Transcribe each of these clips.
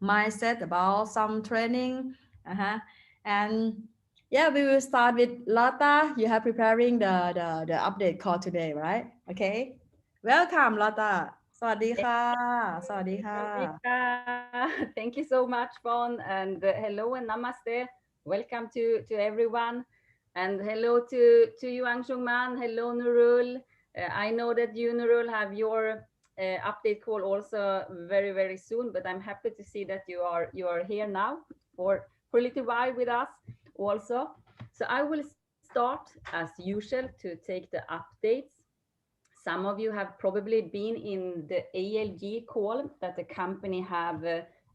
mindset, about some training. And yeah, we will start with Lotta. You have preparing the update call today, right? Okay. Welcome, Lotta. สวัสดีค่ะสวัสดีค่ะ Thank you so much, Bon, and hello and namaste. Welcome to everyone, and hello to you, Angshungman. Hello, Nurul. I know that you, Nurul, have your update call also very soon, but I'm happy to see that you are here now for a little while with us also. So I will start as usual to take the updates. Some of you have probably been in the ALG call that the company have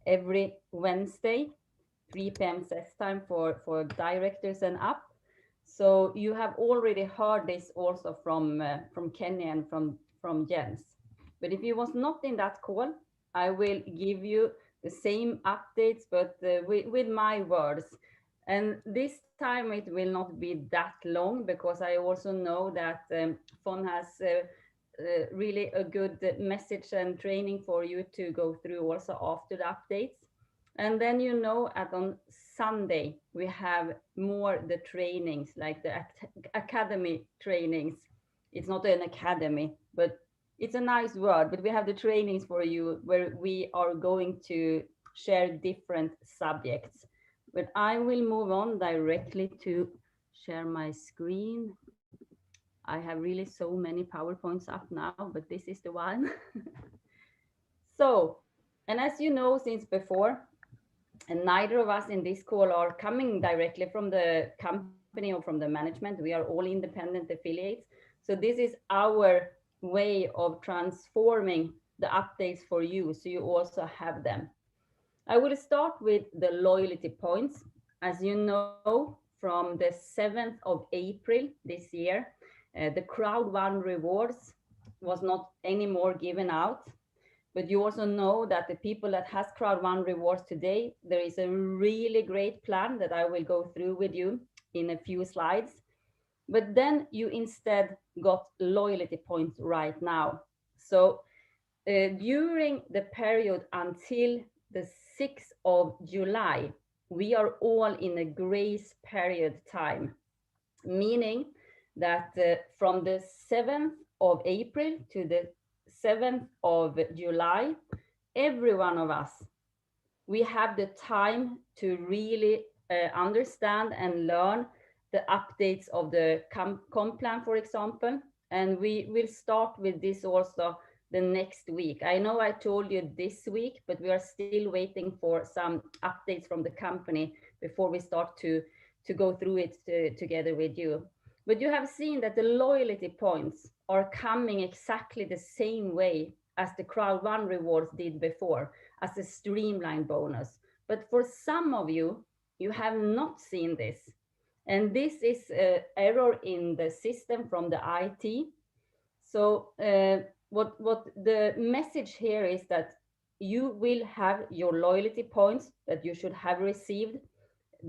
every Wednesday, 3 p.m. CES time for directors and up. So you have already heard this also from Kenny and from Jens. But if you was not in that call, I will give you the same updates, but with my words. And this time it will not be that long because I also know that Fon has really a good message and training for you to go through also after the updates. And then you know at on Sunday we have more the trainings like the academy trainings. It's not an academy, but it's a nice word. But we have the trainings for you where we are going to share different subjects. But I will move on directly to share my screen. I have really so many PowerPoints up now, but this is the one. So, and as you know since before, and neither of us in this call are coming directly from the company or from the management. We are all independent affiliates. So this is our way of transforming the updates for you so you also have them. I will start with the loyalty points. As you know, from the 7th of April this year, the Crowd1 rewards was not anymore given out. But you also know that the people that has Crowd1 rewards today, there is a really great plan that I will go through with you in a few slides. But then you instead got loyalty points right now. So during the period until the 6th of July, we are all in a grace period time, meaning that from the 7th of April to the 7th of July, every one of us, we have the time to really understand and learn the updates of the comp plan, for example. And we will start with this also the next week. I know I told you this week, but we are still waiting for some updates from the company before we start to go through it together with you. But you have seen that the loyalty points are coming exactly the same way as the Crowd1 rewards did before, as a streamlined bonus. But for some of you, you have not seen this. And this is an error in the system from the IT. So what the message here is that you will have your loyalty points that you should have received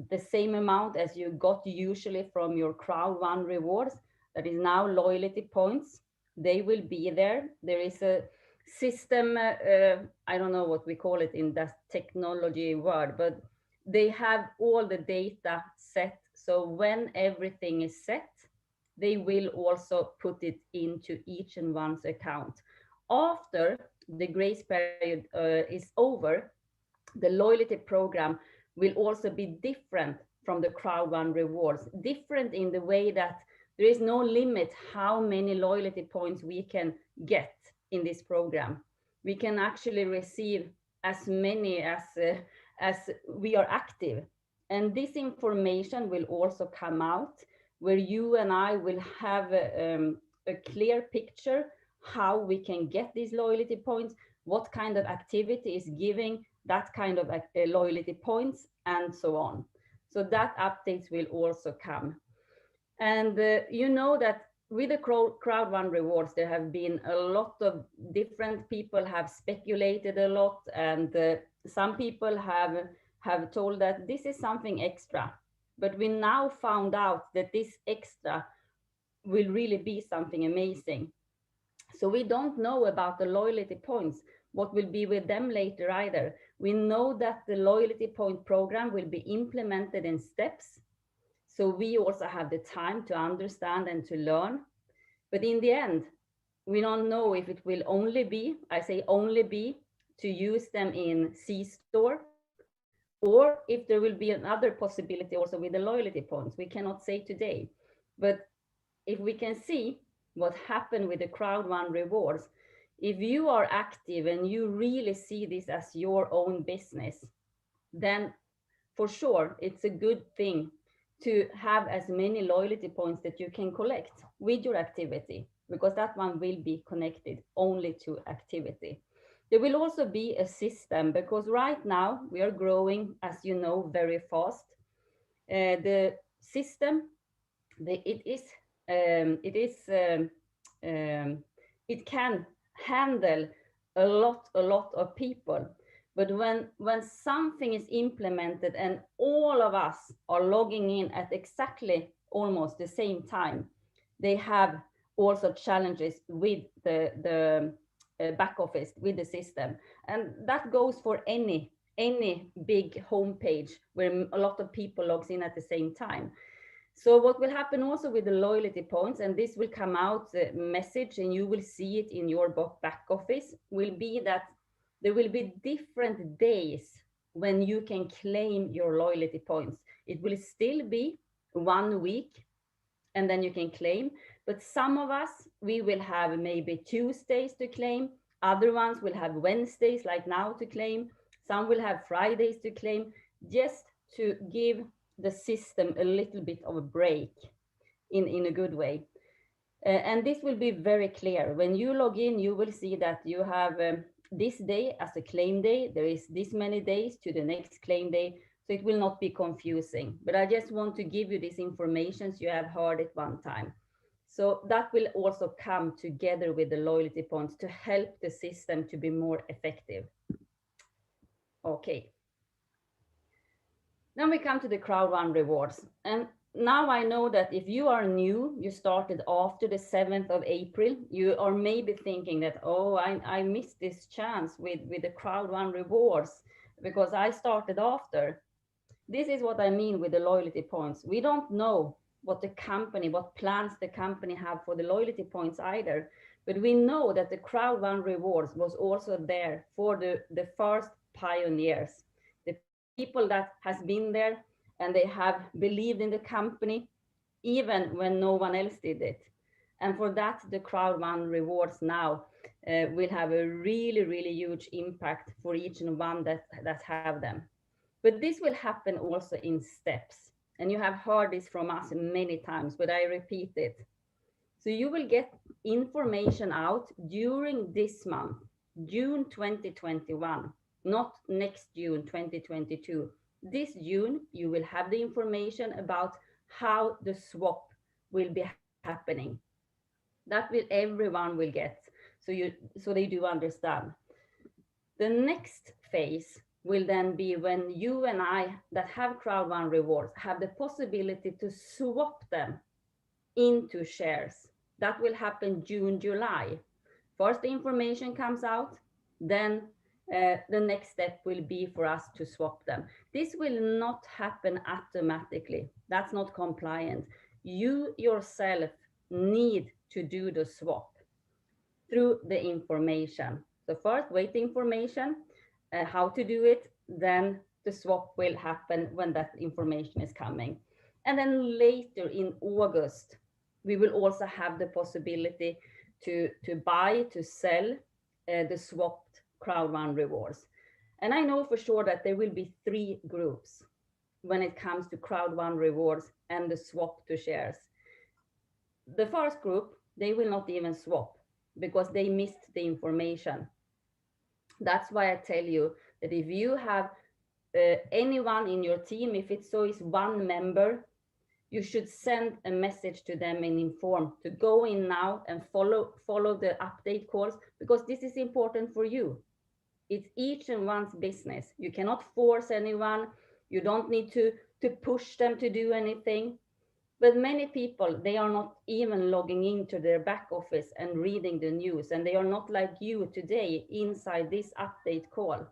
the same amount as you got usually from your Crowd1 rewards. That is now loyalty points. They will be there. There is a system, I don't know what we call it in that technology word, but they have all the data set. So when everything is set, they will also put it into each and one's account. After the grace period is over, the loyalty program will also be different from the Crowd1 rewards, different in the way that there is no limit how many loyalty points we can get in this program. We can actually receive as many as we are active. And this information will also come out where you and I will have a clear picture how we can get these loyalty points, what kind of activity is giving that kind of loyalty points, and so on. So that updates will also come. And you know that with the Crowd1 rewards, there have been a lot of different people have speculated a lot, and some people have told that this is something extra. But we now found out that this extra will really be something amazing. So we don't know about the loyalty points, what will be with them later either. We know that the loyalty point program will be implemented in steps. So we also have the time to understand and to learn. But in the end, we don't know if it will only be, I say only be, to use them in C-store, or if there will be another possibility also with the loyalty points. We cannot say today. But if we can see what happened with the Crowd1 rewards, if you are active and you really see this as your own business, then for sure it's a good thing to have as many loyalty points that you can collect with your activity, because that one will be connected only to activity. There will also be a system, because right now we are growing, as you know, very fast. The system, it is it is it can handle a lot of people. But when something is implemented and all of us are logging in at exactly almost the same time, they have also challenges with the back office, with the system. And that goes for any big homepage where a lot of people logs in at the same time. So what will happen also with the loyalty points, and this will come out the message and you will see it in your back office, will be that there will be different days when you can claim your loyalty points. It will still be 1 week and then you can claim, but some of us, we will have maybe Tuesdays to claim, other ones will have Wednesdays like now to claim, some will have Fridays to claim, just to give the system a little bit of a break in a good way. And this will be very clear. When you log in, you will see that you have this day as a claim day. There is this many days to the next claim day. So it will not be confusing. But I just want to give you this information so you have heard it one time. So that will also come together with the loyalty points to help the system to be more effective. Okay. Then we come to the Crowd1 rewards. And now I know that if you are new, you started after the 7th of April, you are maybe thinking that, oh, I missed this chance with the Crowd1 rewards because I started after. This is what I mean with the loyalty points. We don't know what the company, what plans the company have for the loyalty points either. But we know that the Crowd1 rewards was also there for the first pioneers, the people that has been there and they have believed in the company, even when no one else did it. And for that, the Crowd1 rewards now will have a really, really huge impact for each and one that have them. But this will happen also in steps. And you have heard this from us many times, but I repeat it. So you will get information out during this month, June 2021, not next June 2022. This June, you will have the information about how the swap will be happening. That will everyone will get, so they do understand. The next phase will then be when you and I that have Crowd1 rewards have the possibility to swap them into shares. That will happen June, July. First, the information comes out, then the next step will be for us to swap them. This will not happen automatically. That's not compliant. You yourself need to do the swap through the information. So first, wait the information, how to do it, then the swap will happen when that information is coming. And then later in August, we will also have the possibility to buy, to sell the swapped Crowd1 rewards. And I know for sure that there will be 3 groups when it comes to Crowd1 rewards and the swap to shares. The first group, they will not even swap because they missed the information. That's why I tell you that if you have anyone in your team, if it so is 1 member, you should send a message to them and inform to go in now and follow the update calls, because this is important for you. It's each and one's business. You cannot force anyone. You don't need to push them to do anything. But many people, they are not even logging into their back office and reading the news, and they are not like you today inside this update call.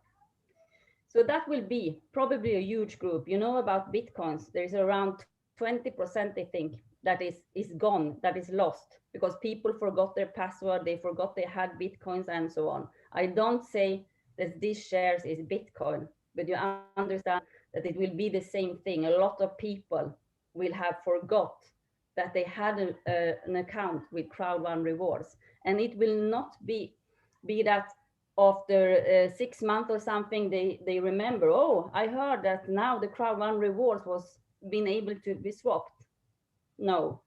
So that will be probably a huge group. You know about Bitcoins, there is around 20% they think that is gone, that is lost, because people forgot their password, they forgot they had Bitcoins and so on. I don't say that these shares is Bitcoin, but you understand that it will be the same thing. A lot of people will have forgot that they had an account with Crowd1 rewards. And it will not be that after 6 months or something, they remember, oh, I heard that now the Crowd1 rewards was been able to be swapped. No,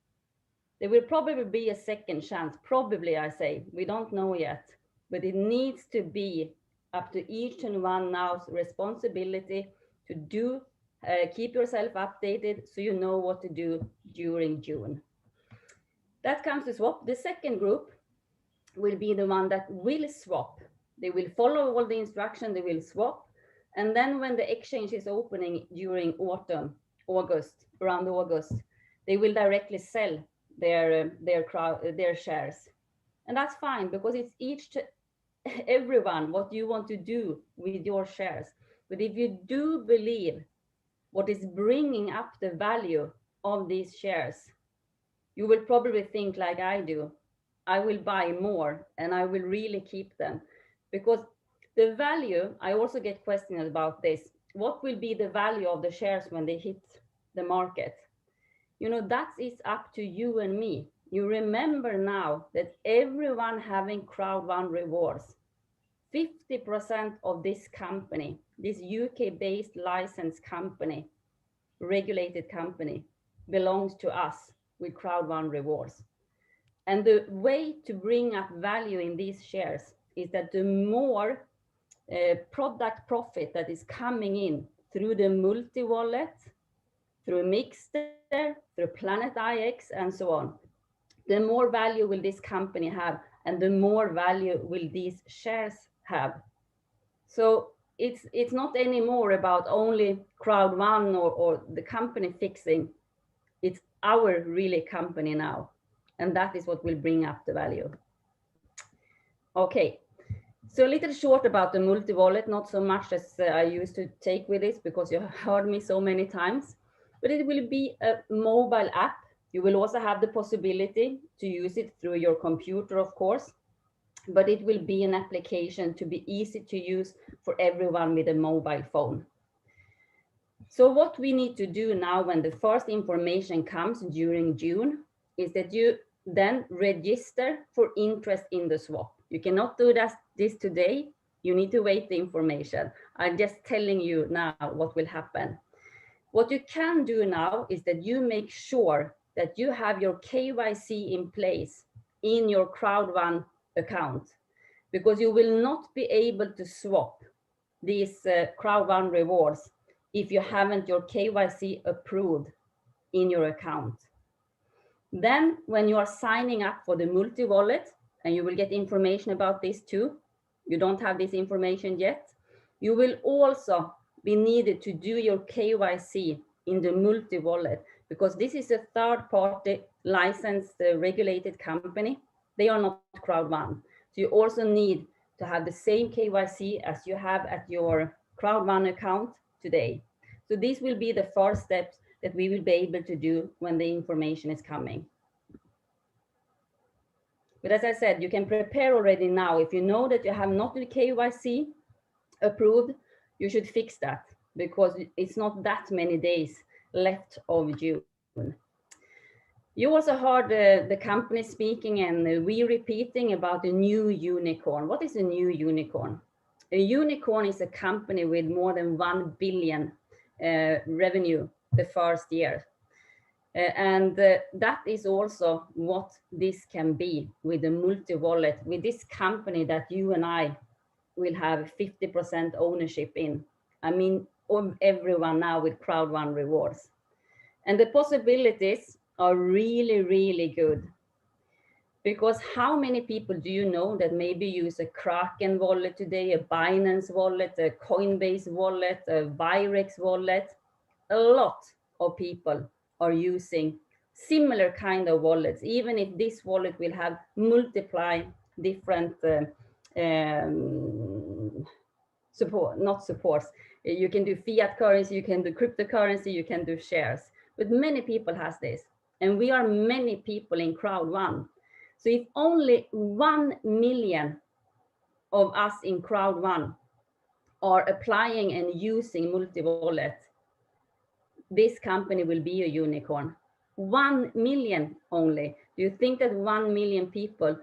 there will probably be a second chance. Probably, I say, we don't know yet, but it needs to be up to each and one now's responsibility to do, keep yourself updated so you know what to do during June. That comes to swap. The second group will be the one that will swap. They will follow all the instructions, they will swap. And then when the exchange is opening during autumn, around August, they will directly sell their shares. And that's fine, because it's everyone what you want to do with your shares. But if you do believe what is bringing up the value of these shares, you will probably think like I do. I will buy more and I will really keep them, because the value, I also get questions about this. What will be the value of the shares when they hit the market? You know, that is up to you and me. You remember now that everyone having Crowd1 rewards, 50% of this company, this UK-based licensed company, regulated company, belongs to us with Crowd1 rewards. And the way to bring up value in these shares is that the more product profit that is coming in through the multi-wallet, through Mixter, through Planet IX, and so on, the more value will this company have, and the more value will these shares have. So it's not anymore about only Crowd1 or the company fixing. It's our really company now. And that is what will bring up the value. Okay, so a little short about the multi-wallet, not so much as I used to take with this, because you have heard me so many times, but it will be a mobile app. You will also have the possibility to use it through your computer, of course, but it will be an application to be easy to use for everyone with a mobile phone. So what we need to do now when the first information comes during June is that you then register for interest in the swap. You cannot do this today. You need to wait the information. I'm just telling you now what will happen. What you can do now is that you make sure that you have your KYC in place in your Crowd1 account, because you will not be able to swap these Crowd1 rewards if you haven't your KYC approved in your account. Then when you are signing up for the multi-wallet, and you will get information about this too, you don't have this information yet, you will also be needed to do your KYC in the multi-wallet, because this is a third-party licensed regulated company. They are not Crowd1. So you also need to have the same KYC as you have at your Crowd1 account today. So these will be the first steps that we will be able to do when the information is coming. But as I said, you can prepare already now. If you know that you have not the KYC approved, you should fix that, because it's not that many days left of June. You also heard the company speaking and we repeating about the new unicorn. What is a new unicorn? A unicorn is a company with more than 1 billion revenue the first year. That is also what this can be with the multi-wallet, with this company that you and I will have 50% ownership in. I mean, everyone now with Crowd1 rewards. And the possibilities are really, really good. Because how many people do you know that maybe use a Kraken wallet today, a Binance wallet, a Coinbase wallet, a Virex wallet? A lot of people are using similar kind of wallets, even if this wallet will have multiply different not supports. You can do fiat currency, you can do cryptocurrency, you can do shares, but many people has this. And we are many people in Crowd1. So if only 1 million of us in Crowd1 are applying and using multi-wallet, this company will be a unicorn. 1 million only. Do you think that 1 million people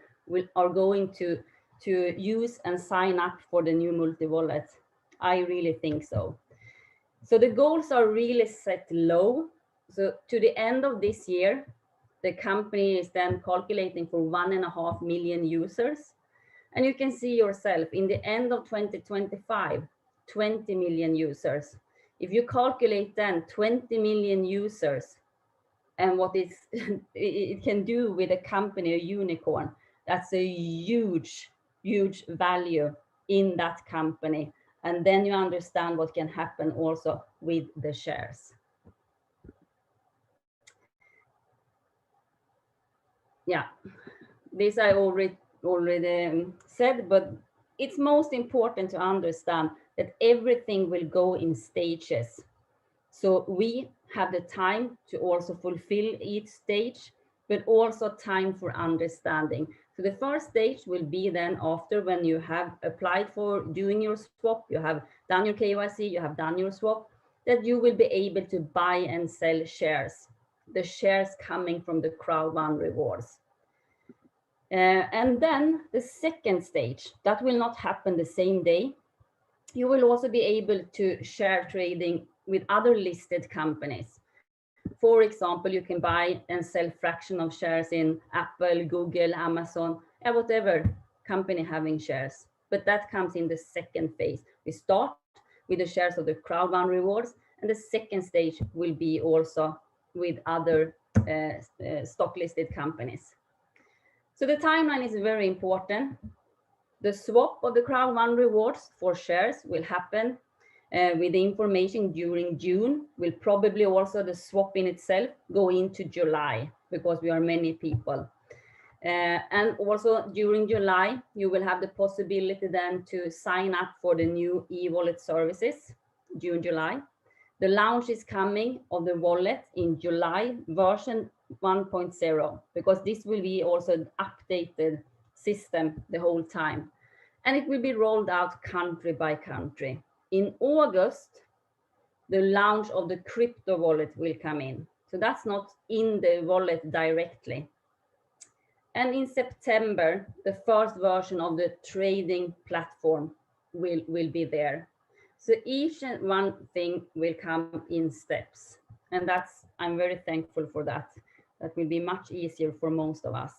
are going to use and sign up for the new multi-wallet? I really think so. So the goals are really set low. So to the end of this year, the company is then calculating for 1.5 million users. And you can see yourself in the end of 2025, 20 million users. If you calculate then 20 million users and what it can do with a company, a unicorn, that's a huge, huge value in that company. And then you understand what can happen also with the shares. Yeah, this I already said, but it's most important to understand that everything will go in stages. So we have the time to also fulfill each stage, but also time for understanding. So the first stage will be then after when you have applied for doing your swap, you have done your KYC, you have done your swap, that you will be able to buy and sell shares, the shares coming from the Crowd1 rewards. And then the second stage, that will not happen the same day. You will also be able to share trading with other listed companies. For example, you can buy and sell fraction of shares in Apple, Google, Amazon, whatever company having shares. But that comes in the second phase. We start with the shares of the Crowd1 rewards, and the second stage will be also with other stock listed companies. So the timeline is very important. The swap of the Crowd1 rewards for shares will happen with the information during June. Will probably also the swap in itself go into July because we are many people. And also during July, you will have the possibility then to sign up for the new e-wallet services, June, July. The launch is coming of the wallet in July, version 1.0, because this will be also an updated system the whole time. And it will be rolled out country by country. In August, the launch of the crypto wallet will come in. So that's not in the wallet directly. And in September, the first version of the trading platform will be there. So each and one thing will come in steps. And I'm very thankful for that. That will be much easier for most of us.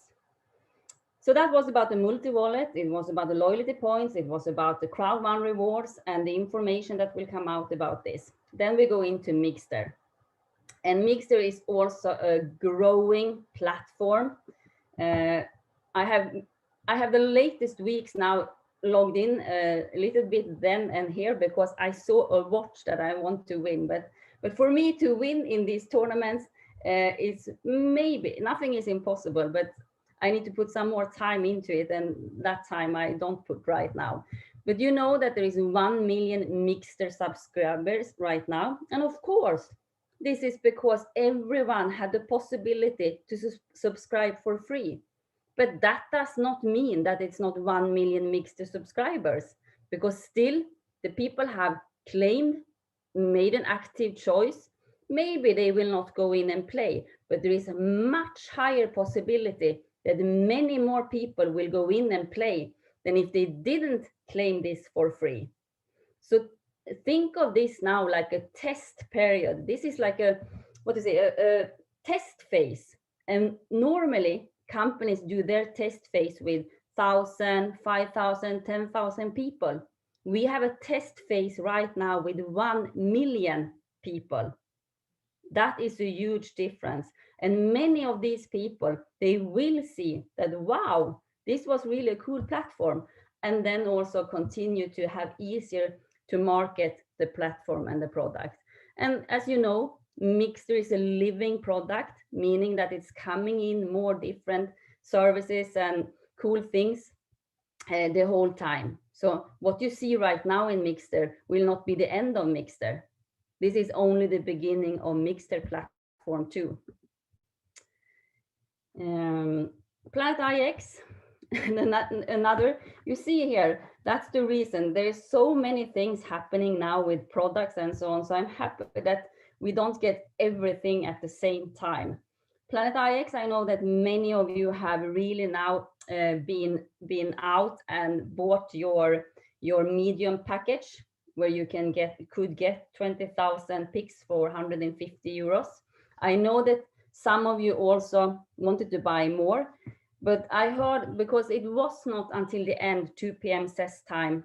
So that was about the multi-wallet, it was about the loyalty points, it was about the Crowd1 rewards and the information that will come out about this. Then we go into Mixter. And Mixter is also a growing platform. I have the latest weeks now logged in a little bit then and here because I saw a watch that I want to win. But for me to win in these tournaments, it's maybe, nothing is impossible, but I need to put some more time into it, and that time I don't put right now. But you know that there is 1 million Mixter subscribers right now. And of course, this is because everyone had the possibility to subscribe for free. But that does not mean that it's not 1 million Mixter subscribers, because still the people have claimed, made an active choice. Maybe they will not go in and play, but there is a much higher possibility that many more people will go in and play than if they didn't claim this for free. So think of this now like a test period. This is like a test phase. And normally companies do their test phase with 1,000, 5,000, 10,000 people. We have a test phase right now with 1 million people. That is a huge difference. And many of these people, they will see that, wow, this was really a cool platform. And then also continue to have easier to market the platform and the product. And as you know, Mixter is a living product, meaning that it's coming in more different services and cool things the whole time. So what you see right now in Mixter will not be the end of Mixter. This is only the beginning of Mixter platform 2. Planet IX, another, you see here, that's the reason. There is so many things happening now with products and so on. So I'm happy that we don't get everything at the same time. Planet IX, I know that many of you have really now been out and bought your medium package, where you could get 20,000 picks for 150 euros. I know that some of you also wanted to buy more, but I heard, because it was not until the end, 2 p.m. CES time,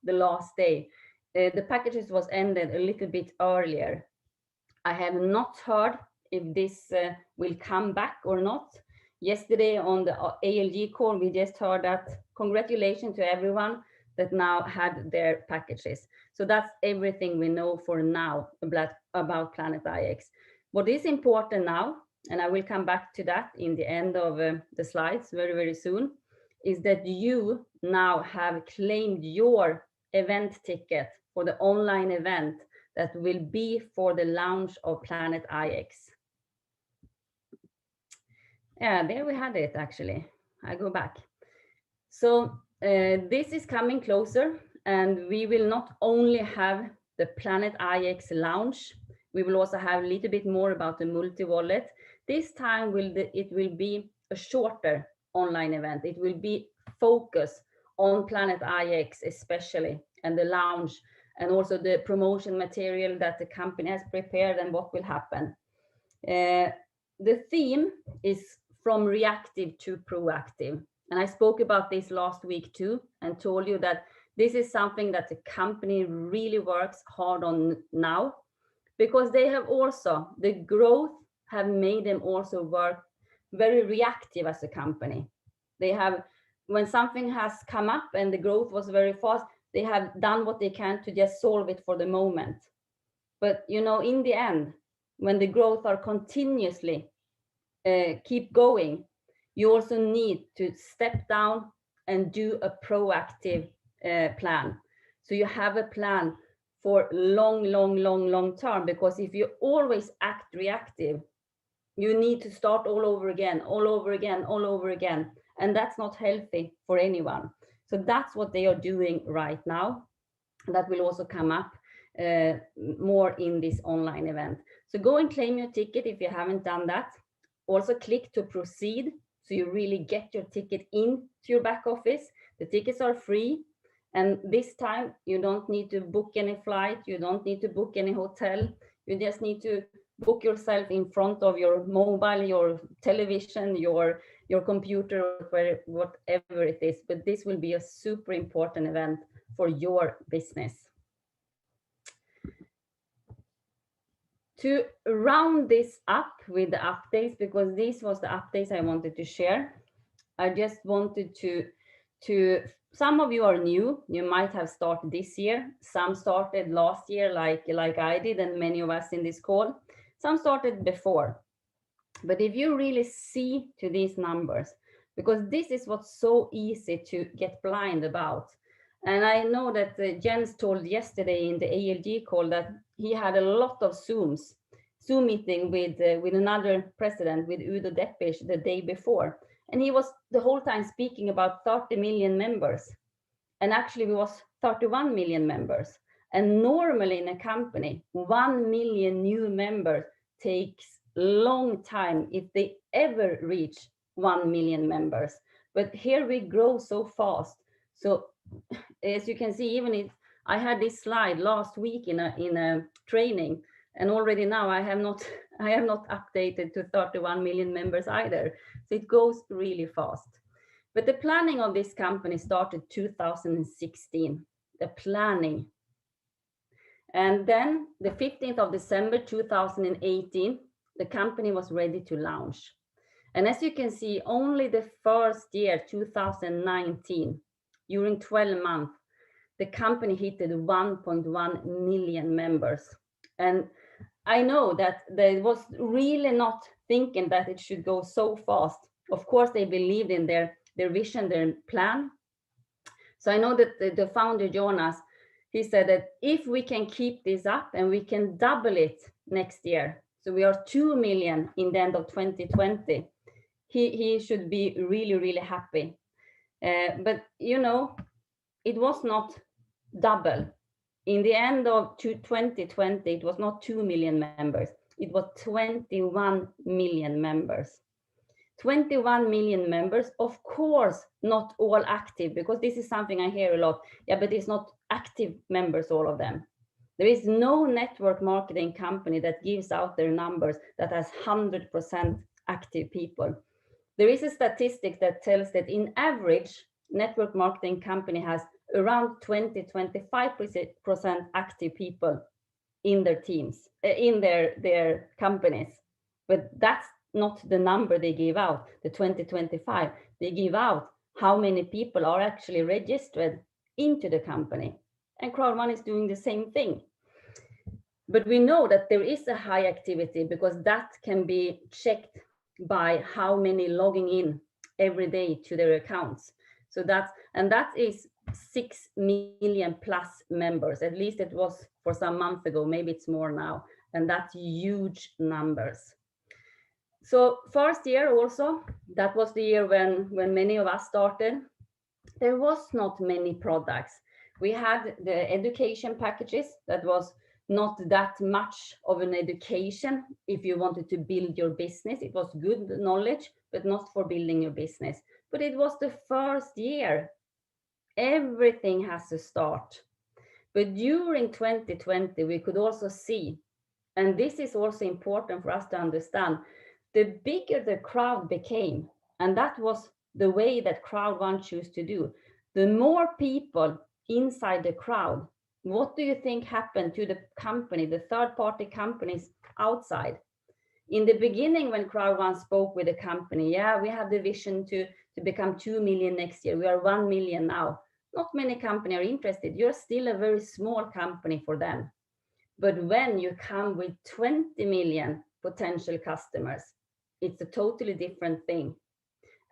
the last day, the packages was ended a little bit earlier. I have not heard if this will come back or not. Yesterday on the ALG call, we just heard that congratulations to everyone that now had their packages. So that's everything we know for now about Planet IX. What is important now, and I will come back to that in the end of the slides very, very soon, is that you now have claimed your event ticket for the online event that will be for the launch of Planet IX. Yeah, there we had it actually. I go back. So this is coming closer, and we will not only have the Planet IX launch, we will also have a little bit more about the multi-wallet. This time it will be a shorter online event. It will be focused on Planet IX especially, and the launch, and also the promotion material that the company has prepared and what will happen. The theme is from reactive to proactive. And I spoke about this last week too, and told you that this is something that the company really works hard on now, because they have also, the growth have made them also work very reactive as a company. They have, when something has come up and the growth was very fast, they have done what they can to just solve it for the moment. But you know, in the end, when the growth are continuously keep going, you also need to step down and do a proactive plan. So you have a plan for long term, because if you always act reactive, you need to start all over again, and that's not healthy for anyone. So that's what they are doing right now. That will also come up more in this online event. So go and claim your ticket if you haven't done that. Also click to proceed, so you really get your ticket into your back office. The tickets are free, and this time you don't need to book any flight, you don't need to book any hotel, you just need to book yourself in front of your mobile, your television, your computer, whatever it is. But this will be a super important event for your business. To round this up with the updates, because this was the updates I wanted to share, I just wanted to some of you are new, you might have started this year, some started last year like I did, and many of us in this call, some started before. But if you really see to these numbers, because this is what's so easy to get blind about. And I know that Jens told yesterday in the ALG call that he had a lot of Zoom meeting with another president, with Udo Deppich, the day before. And he was the whole time speaking about 30 million members. And actually we was 31 million members. And normally in a company, 1 million new members takes long time if they ever reach 1 million members. But here we grow so fast. So as you can see, even if I had this slide last week in a training, and already now I have not updated to 31 million members either. So it goes really fast. But the planning of this company started 2016, the planning. And then the 15th of December 2018, the company was ready to launch. And as you can see, only the first year, 2019, during 12 months, the company hit 1.1 million members. And I know that they was really not thinking that it should go so fast. Of course, they believed in their vision, their plan. So I know that the founder, Jonas, he said that if we can keep this up and we can double it next year, so we are 2 million in the end of 2020, he should be really, really happy. But you know, it was not double. In the end of 2020, it was not 2 million members, it was 21 million members. 21 million members, of course, not all active, because this is something I hear a lot. Yeah, but it's not active members, all of them. There is no network marketing company that gives out their numbers that has 100% active people. There is a statistic that tells that in average, network marketing company has around 20-25% active people in their teams, in their companies. But that's not the number they give out, the 20-25. They give out how many people are actually registered into the company. And Crowd1 is doing the same thing. But we know that there is a high activity because that can be checked by how many logging in every day to their accounts. So that is 6 million plus members. At least it was for some months ago, maybe it's more now. And that's huge numbers. So first year also, that was the year when many of us started. There was not many products. We had the education packages that was not that much of an education if you wanted to build your business. It was good knowledge, but not for building your business. But it was the first year. Everything has to start. But during 2020, we could also see, and this is also important for us to understand, the bigger the crowd became, and that was the way that Crowd1 chose to do, the more people inside the crowd. What do you think happened to the company, the third-party companies outside? In the beginning, when Crowd1 spoke with the company, yeah, we have the vision to become 2 million next year. We are 1 million now. Not many companies are interested. You're still a very small company for them. But when you come with 20 million potential customers, it's a totally different thing.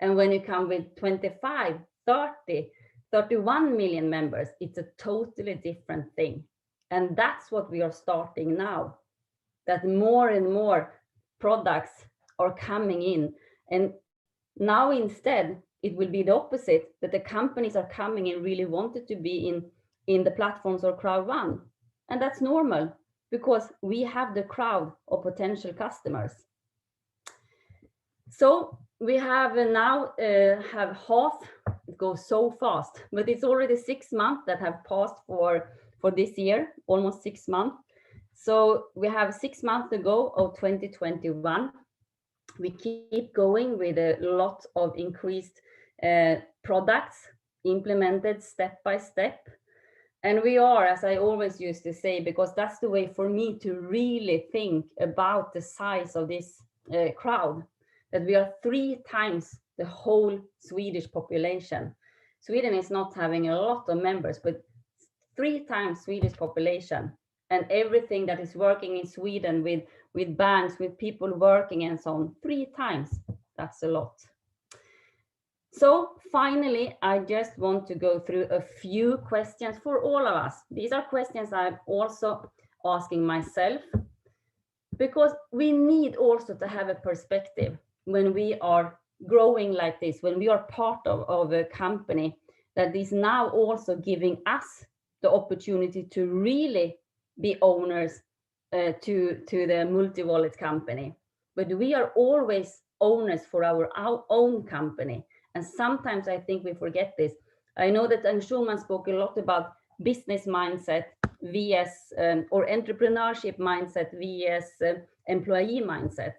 And when you come with 25, 30, 31 million members, it's a totally different thing. And that's what we are starting now, that more and more products are coming in. And now instead, it will be the opposite, that the companies are coming and really wanted to be in the platforms of Crowd1. And that's normal because we have the crowd of potential customers. So we have now have half, it goes so fast, but it's already 6 months that have passed for this year, almost 6 months. So we have 6 months to go of 2021. We keep going with a lot of increased products implemented step by step. And we are, as I always used to say, because that's the way for me to really think about the size of this crowd, that we are 3 times the whole Swedish population. Sweden is not having a lot of members, but 3 times Swedish population, and everything that is working in Sweden with banks, with people working and so on, 3 times, that's a lot. So finally, I just want to go through a few questions for all of us. These are questions I'm also asking myself, because we need also to have a perspective when we are growing like this, when we are part of a company that is now also giving us the opportunity to really be owners to the multi-wallet company. But we are always owners for our own company. And sometimes I think we forget this. I know that Schulman spoke a lot about business mindset vs or entrepreneurship mindset vs employee mindset.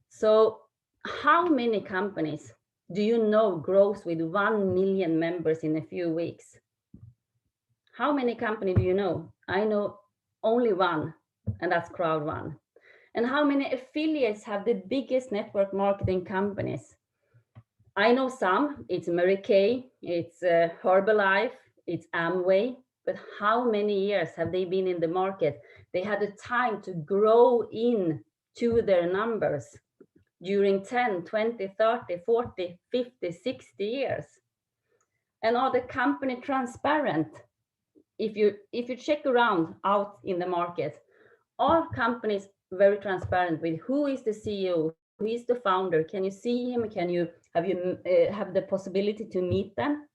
So how many companies do you know grows with 1 million members in a few weeks? How many companies do you know? I know only one, and that's Crowd1. And how many affiliates have the biggest network marketing companies? I know some, it's Mary Kay, it's Herbalife, it's Amway, but how many years have they been in the market? They had the time to grow into their numbers during 10, 20, 30, 40, 50, 60 years. And are the company transparent? If you check around out in the market, are companies very transparent with who is the CEO, who is the founder? Can you see him? Have the possibility to meet them?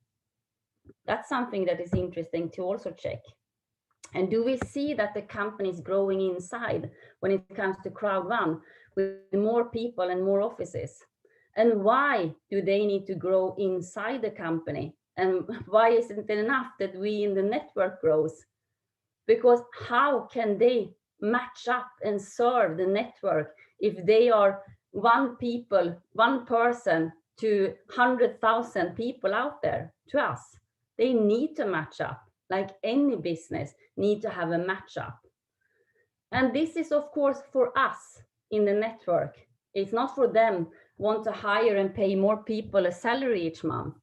That's something that is interesting to also check. And do we see that the company is growing inside when it comes to Crowd1 with more people and more offices? And why do they need to grow inside the company? And why isn't it enough that we in the network grows? Because how can they match up and serve the network if they are one person to 100,000 people out there to us? They need to match up, like any business need to have a match up. And this is of course for us in the network. It's not for them want to hire and pay more people a salary each month.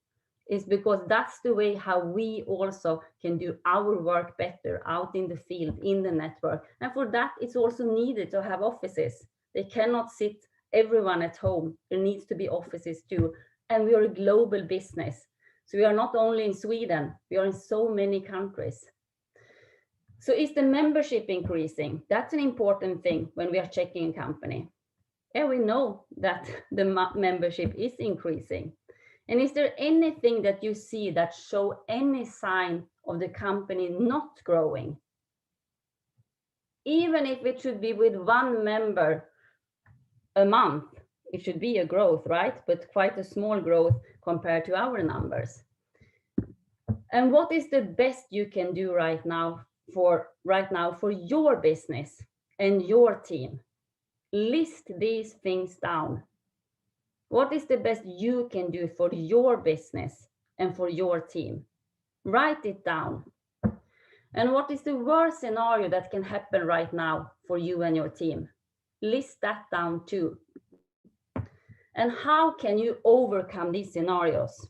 It's because that's the way how we also can do our work better out in the field, in the network. And for that, it's also needed to have offices. They cannot sit everyone at home. There needs to be offices too. And we are a global business. So we are not only in Sweden, we are in so many countries. So is the membership increasing? That's an important thing when we are checking a company. Yeah, we know that the membership is increasing. And is there anything that you see that show any sign of the company not growing? Even if it should be with one member a month, it should be a growth, right? But quite a small growth compared to our numbers. And what is the best you can do right now for your business and your team? List these things down. What is the best you can do for your business and for your team? Write it down. And what is the worst scenario that can happen right now for you and your team? List that down too. And how can you overcome these scenarios?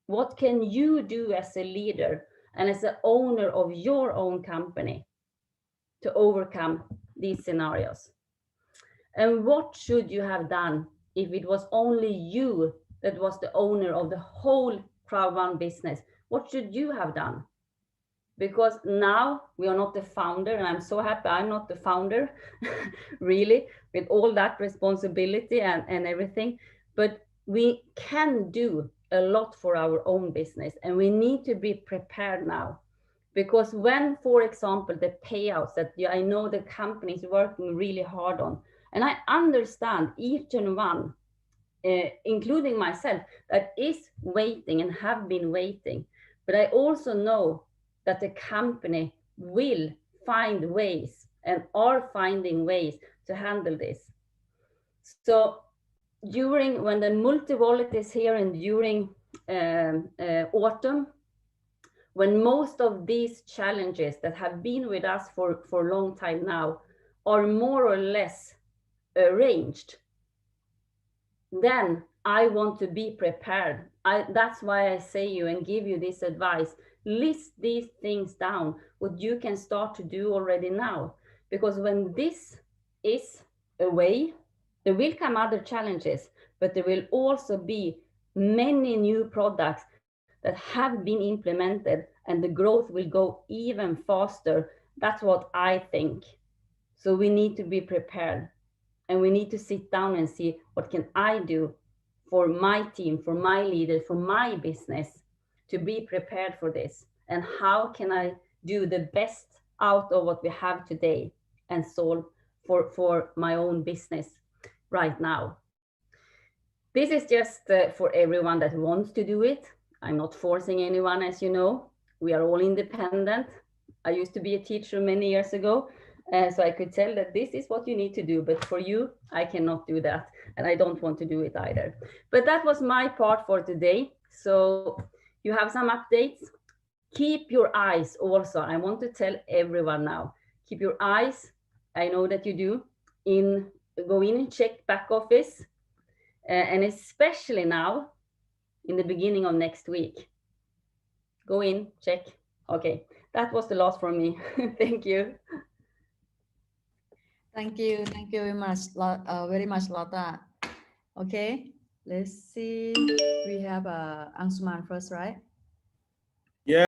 What can you do as a leader and as the owner of your own company to overcome these scenarios? And what should you have done if it was only you that was the owner of the whole Crowd1 business? What should you have done? Because now we are not the founder, and I'm so happy I'm not the founder, really, with all that responsibility and everything. But we can do a lot for our own business, and we need to be prepared now. Because when, for example, the payouts that I know the company is working really hard on, and I understand each and one, including myself, that is waiting and have been waiting. But I also know that the company will find ways and are finding ways to handle this. So when the multi-wallet is here and during autumn, when most of these challenges that have been with us for a long time now are more or less arranged, then I want to be prepared. That's why I say you and give you this advice. List these things down, what you can start to do already now. Because when this is away, there will come other challenges, but there will also be many new products that have been implemented, and the growth will go even faster. That's what I think. So we need to be prepared, and we need to sit down and see, what can I do for my team, for my leaders, for my business to be prepared for this? And how can I do the best out of what we have today and solve for my own business right now? This is just for everyone that wants to do it. I'm not forcing anyone, as you know. We are all independent. I used to be a teacher many years ago, so I could tell that this is what you need to do. But for you, I cannot do that, and I don't want to do it either. But that was my part for today. So you have some updates. Keep your eyes also. I want to tell everyone now, keep your eyes, I know that you do, go in and check back office, and especially now in the beginning of next week. Go in, check. Okay, that was the last from me. Thank you. Thank you very much, Lotta. Okay, let's see. We have Anshuman first, right? Yeah.